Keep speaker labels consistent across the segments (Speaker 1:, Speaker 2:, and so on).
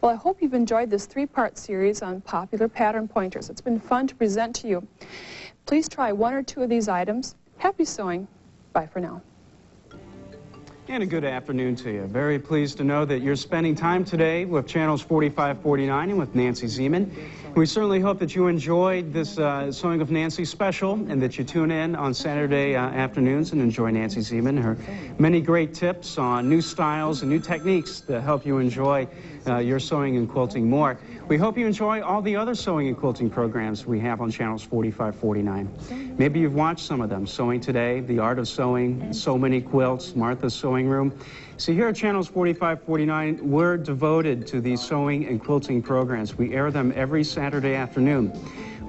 Speaker 1: Well, I hope you've enjoyed this three-part series on popular pattern pointers. It's been fun to present to you. Please try one or two of these items. Happy sewing. Bye for now.
Speaker 2: And a good afternoon to you. Very pleased to know that you're spending time today with channels 45, 49 and with Nancy Zeman. We certainly hope that you enjoyed this Sewing with Nancy special and that you tune in on Saturday afternoons and enjoy Nancy Zeman, her many great tips on new styles and new techniques to help you enjoy your sewing and quilting more. We hope you enjoy all the other sewing and quilting programs we have on channels 45, 49. Maybe you've watched some of them. Sewing Today, The Art of Sewing, So Many Quilts, Martha's Sewing Room. See, here at channels 45, 49, we're devoted to these sewing and quilting programs. We air them every Saturday afternoon.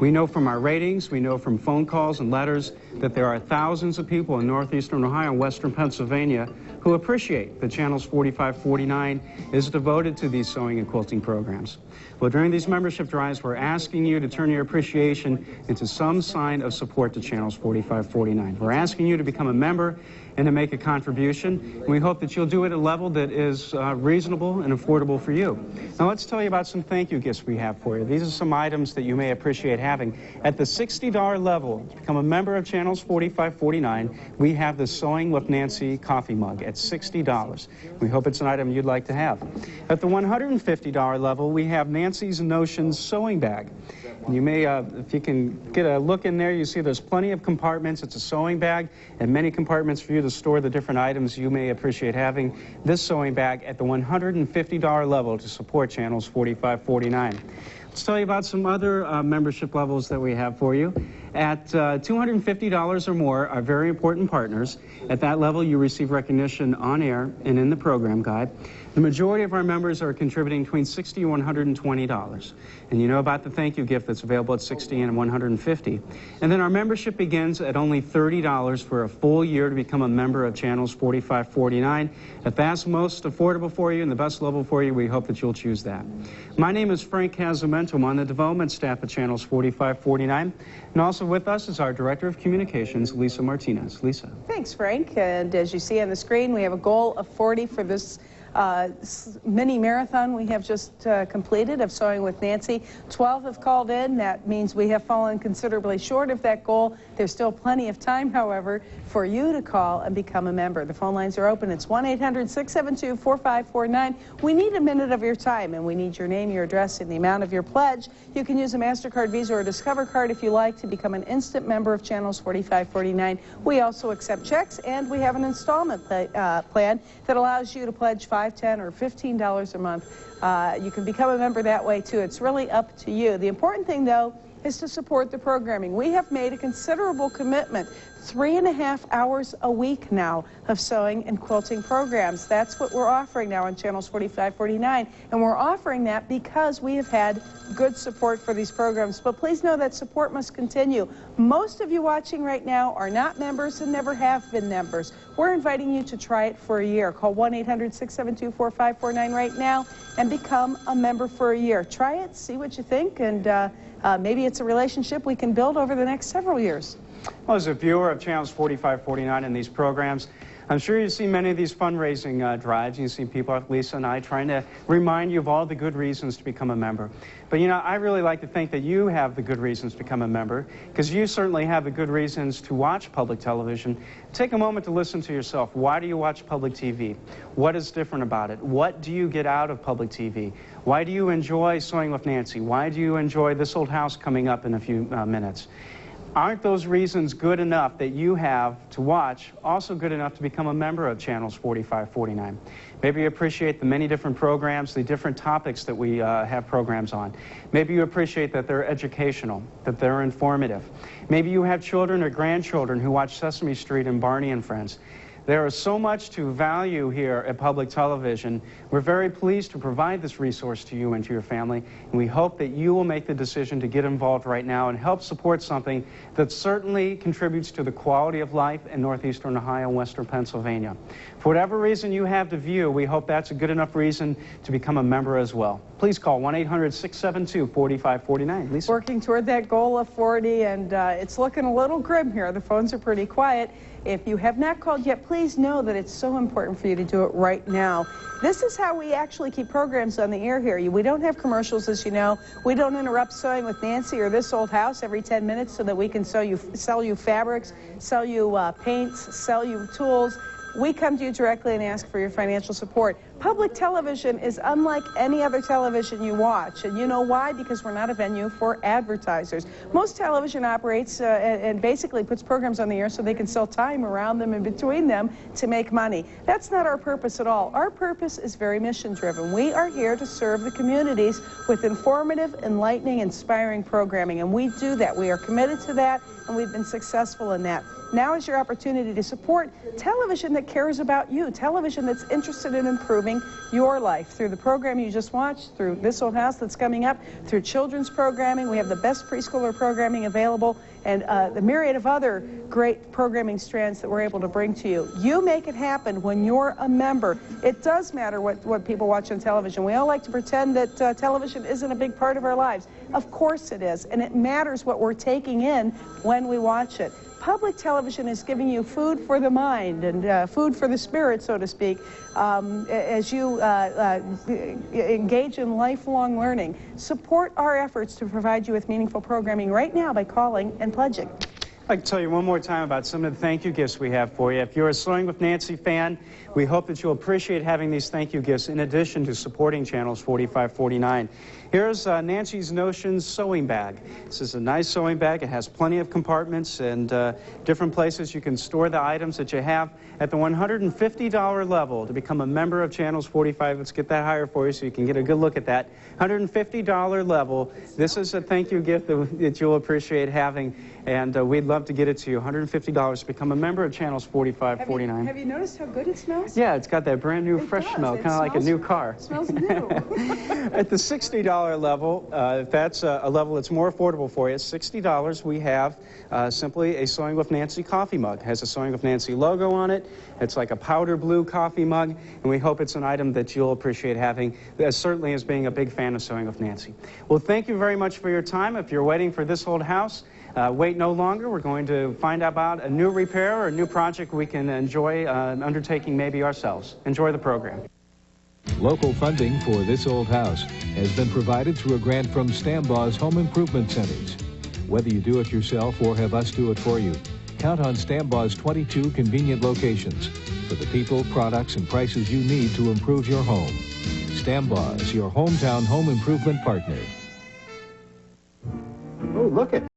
Speaker 2: We know from our ratings, we know from phone calls and letters that there are thousands of people in northeastern Ohio and western Pennsylvania who appreciate that channels 45, 49 is devoted to these sewing and quilting programs. Well, during these membership drives, we're asking you to turn your appreciation into some sign of support to channels 45, 49. We're asking you to become a member and to make a contribution. And we hope that you'll do it at a level that is reasonable and affordable for you. Now let's tell you about some thank you gifts we have for you. These are some items that you may appreciate having. At the $60 level, to become a member of channels 45, 49, we have the Sewing with Nancy coffee mug at $60. We hope it's an item you'd like to have. At the $150 level, we have Nancy's Notions sewing bag. And you may, if you can get a look in there, you see there's plenty of compartments. It's a sewing bag and many compartments for you to store the different items you may appreciate having. This sewing bag at the $150 level to support channels 45, 49. Let's tell you about some other membership levels that we have for you. At $250 or more are very important partners. At that level, you receive recognition on air and in the program guide. The majority of our members are contributing between $60 and $120. And you know about the thank you gift that's available at $60 and $150. And then our membership begins at only $30 for a full year to become a member of channels 45, 49. If that's most affordable for you and the best level for you, we hope that you'll choose that. My name is Frank Casamento. I'm on the development staff at channels 45, 49. And also with us is our Director of Communications, Lisa Martinez. Lisa.
Speaker 3: Thanks, Frank. And as you see on the screen, we have a goal of 40 for this mini marathon we have just completed of Sewing with Nancy. 12 have called in. That means we have fallen considerably short of that goal. There's still plenty of time, however, for you to call and become a member. The phone lines are open. It's 1-800-672-4549. We need a minute of your time, and we need your name, your address, and the amount of your pledge. You can use a MasterCard, Visa, or Discover card if you like to become an instant member of channels 45, 49. We also accept checks, and we have an installment plan that allows you to pledge $5, $10, or $15 a month. You can become a member that way too. It's really up to you. The important thing, though, is to support the programming. We have made a considerable commitment, 3.5 hours a week now of sewing and quilting programs. That's what we're offering now on channels 45, 49, and we're offering that because we have had good support for these programs. But please know that support must continue. Most of you watching right now are not members and never have been members. We're inviting you to try it for a year. Call 1-800-672-4549 right now and become a member for a year. Try it, see what you think, and maybe it's a relationship we can build over the next several years.
Speaker 2: Well, as a viewer of channels 45, 49 in these programs, I'm sure you've seen many of these fundraising drives. You've seen people like Lisa and I trying to remind you of all the good reasons to become a member. But, you know, I really like to think that you have the good reasons to become a member, because you certainly have the good reasons to watch public television. Take a moment to listen to yourself. Why do you watch public TV? What is different about it? What do you get out of public TV? Why do you enjoy Sewing with Nancy? Why do you enjoy This Old House coming up in a few minutes? Aren't those reasons good enough that you have to watch also good enough to become a member of channels 45, 49? Maybe you appreciate the many different programs, the different topics that we have programs on. Maybe you appreciate that they're educational, that they're informative. Maybe you have children or grandchildren who watch Sesame Street and Barney and Friends. There is so much to value here at public television. We're very pleased to provide this resource to you and to your family, and we hope that you will make the decision to get involved right now and help support something that certainly contributes to the quality of life in northeastern Ohio and western Pennsylvania. For whatever reason you have to view, we hope that's a good enough reason to become a member as well. please call 1-800-672-4549. Lisa?
Speaker 3: Working toward that goal of 40, and it's looking a little grim here. The phones are pretty quiet. If you have not called yet, please know that it's so important for you to do it right now. This is how we actually keep programs on the air here. We don't have commercials, as you know. We don't interrupt Sewing with Nancy or This Old House every 10 minutes so that we can sell you fabrics, sell you paints, sell you tools. We come to you directly and ask for your financial support. Public television is unlike any other television you watch. And you know why? Because we're not a venue for advertisers. Most television operates and basically puts programs on the air so they can sell time around them and between them to make money. That's not our purpose at all. Our purpose is very mission-driven. We are here to serve the communities with informative, enlightening, inspiring programming. And we do that. We are committed to that, and we've been successful in that. Now is your opportunity to support television that cares about you, television that's interested in improving your life through the program you just watched, through This Old House that's coming up, through children's programming. We have the best preschooler programming available, and the myriad of other great programming strands that we're able to bring to you. You make it happen when you're a member. It does matter what people watch on television. We all like to pretend that television isn't a big part of our lives. Of course it is, and it matters what we're taking in when we watch it. Public television is giving you food for the mind and food for the spirit, so to speak, as you engage in lifelong learning. Support our efforts to provide you with meaningful programming right now by calling and pledging.
Speaker 2: I'd like to tell you one more time about some of the thank you gifts we have for you. If you're a Sewing with Nancy fan, we hope that you'll appreciate having these thank you gifts in addition to supporting Channels 4549. Here's Nancy's Notions sewing bag. This is a nice sewing bag. It has plenty of compartments and different places you can store the items that you have. At the $150 level to become a member of Channels 45, let's get that higher for you so you can get a good look at that. $150 level, this is a thank you gift that you'll appreciate having, and we'd love to get it to you. $150 to become a member of Channels 4549.
Speaker 3: Have you noticed how good it smells?
Speaker 2: Yeah, it's got that brand new fresh smell, kind of like a new car.
Speaker 3: It smells new.
Speaker 2: At the $60 level, if that's a level that's more affordable for you, $60, we have simply a Sewing with Nancy coffee mug. It has a Sewing with Nancy logo on it. It's like a powder blue coffee mug, and we hope it's an item that you'll appreciate having, certainly as being a big fan of Sewing with Nancy. Well, thank you very much for your time. If you're waiting for This Old House, wait no longer. We're going to find out about a new repair or a new project we can enjoy undertaking maybe ourselves. Enjoy the program.
Speaker 4: Local funding for This Old House has been provided through a grant from Stambaugh's Home Improvement Centers. Whether you do it yourself or have us do it for you, count on Stambaugh's 22 convenient locations for the people, products, and prices you need to improve your home. Stambaugh's, your hometown home improvement partner.
Speaker 5: Oh, look at